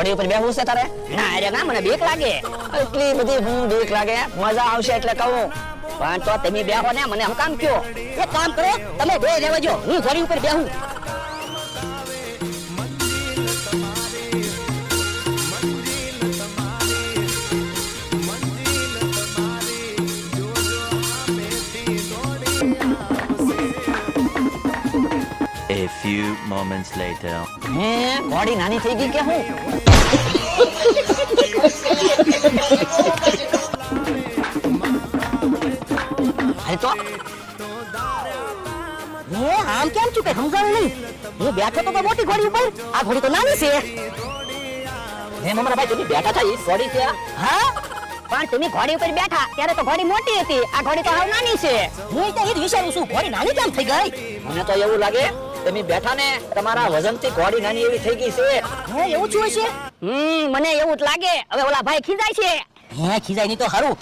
ઘોડી ઉપર બેહવું છે તારે? ના અરે ના મને બીક લાગે. એટલી બધી હું બીક લાગે? મજા આવશે એટલે કહું. પણ તો તમે બેહો ને મને હમ કામ કયો. એક કામ કરો તમે બે રહેવા જો હું ઘોડી ઉપર બેહું. A few moments later. હે ઘોડી નાની થઈ ગઈ કે હું? અરે તો આમ કેમ છું કે સમજાણું નહીં. હું બેઠો તો મોટી ઘોડી ઉપર આ ઘોડી તો નાની છે. હે મમરા ભાઈ તમે બેઠા હતા એ ઘોડી છે? હા પણ તમે ઘોડી ઉપર બેઠા ત્યારે તો ઘોડી મોટી હતી આ ઘોડી તો હાવ નાની છે. હું તો એ જ વિચારું છું ઘોડી નાની કેમ થઈ ગઈ. મને તો એવું લાગે તમે બેઠા ને તમારા વજનથી ઘોડી નાની એવી થઈ ગઈ છે. હે એવું જ હોય છે. મને એવું જ લાગે. હવે ઓલા ભાઈ ખીજાય છે. હે ખીજાય નહીં તો સારું